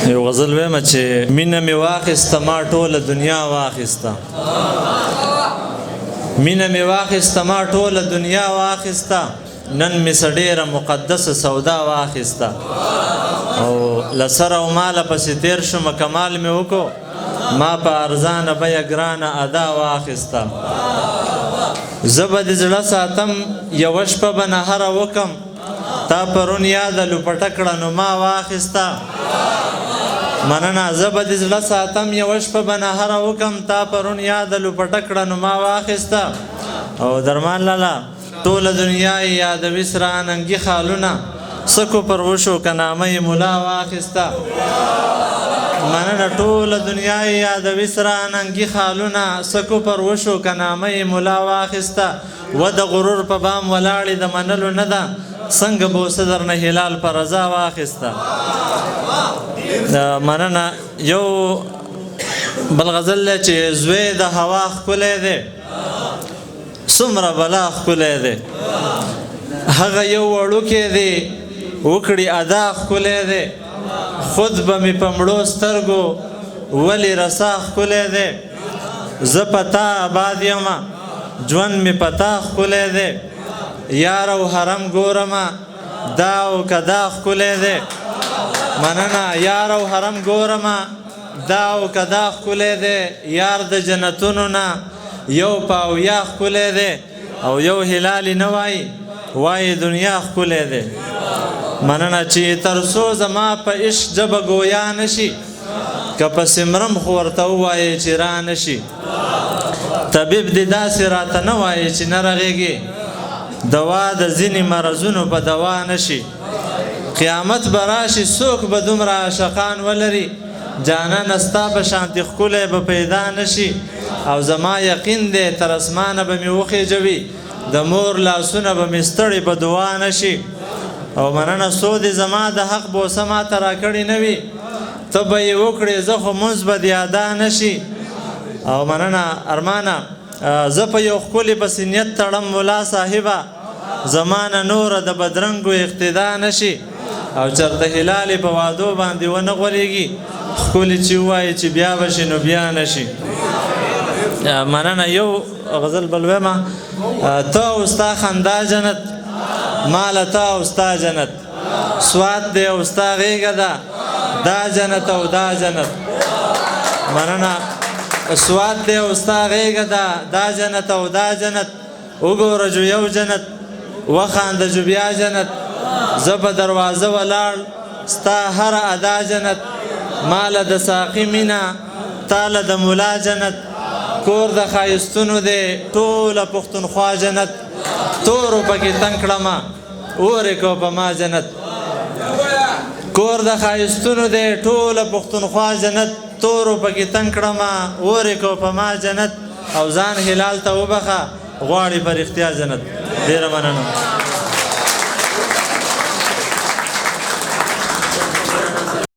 یو غزل وایم چې مینه مې واخیسته ما ټوله دنیا واخیسته مینه مې واخیسته ما ټوله دنیا واخیسته نن مې څه ډېره مقدسه سودا واخیسته او له سر او ماله پسې تېر شومه کمال مې وکړو ما په ارزانه بیه ګرانه ادا واخیسته زه به د زړه ساتم یوه شپه به نهره وکم تا پرون یاده لوپټه کړه نو ما واخیسته مننه زه به د زړه ساتم یوه شپه به نهره وکم تا پرون یاده لوپټه کړه نو ما واخیسته او درمان لالا ټوله دنیا یې یادوي سره ننګي خالونه سکو پر وشو که نامه یې ملا واخیسته مننه ټوله دنیا یې یادوي سره ننګي خالونه سکو پر وشو که نامه یې ملا واخیسته و د غرور په بام ولاړې د منلو نه ده څنګه بوسه درنه هلال په رضا واخیسته مننه یو بل غزل دی چې زوی د هوا ښکلی دی څومره بلا ښکلی دی هغه یو وړوکی دی وکړي ادا ښکلی دی خود به مې په مړو سترګو ولې رسا ښکلی دی زه په تا آباد یمه ژوند مې په تا ښکلی دی یار او حرم ګورمه دا او که دا ښکلی دی مننه یار او حرم ګورمه دا او که دا ښکلی دی یار د جنتونو نه یو پاویا ښکلی دی او یو هلال نه وایي وایي دنیا ښکلی دی مننه چې تر څو زما په عشق ژبه ګویا نشي که پسې مرم خو ورته ووایې چې را نشي طبیب دې داسې راته نه وایي چې نه رغېږي دوا د ځینې مرضونو په دوا نشي قیامت به راشي څوک به دومره عاشقان ولري جانانه ستا په شانتې ښکلی به پیدا نشي او زما یقین دی تر اسمانه به مې وخېجوي د مور لاسونه به مې ستړي په دعا نشي او مننه څو دې زما د حق بوسه ماته راکړې نه وي ته به یې وکړې زه خو مونځ به دې ادا نشي او مننه ارمانه زه په یو ښکلي پسې نیت تړم ملا صاحبه زمانه نوره د بدرنګو اقتدا نشي او چرته هلالې په وادو باندې ونه غولېږي ښکلي چې ووایي چې بیا به شي نو بیا نشي مننه یو غزل بل ویمه ته او ستا خندا جنت ماله ته او ستا جنت سوات دی او ستا غېږه ده دا جنت او دا جنت مننه سوات دی او ستا غېږه ده دا جنت او دا جنت وګوره جو یو جنت وخانده جو بیا جنت زه په دروازه ولاړ ستا هره ادا جنت ماله د ساقي مینه تاله د ملا جنت کور د ښایستونو دی ټوله پښتونخوا جنت تورو پکې تنګ کړمه اورې کو په ما جنت کور د ښایستونو دی ټوله پښتونخوا جنت تورو پکې تنګ کړمه اورې کو په ما جنت او ځان هلال ته وبخه غواړي په رښتیا جنت ډېره مننه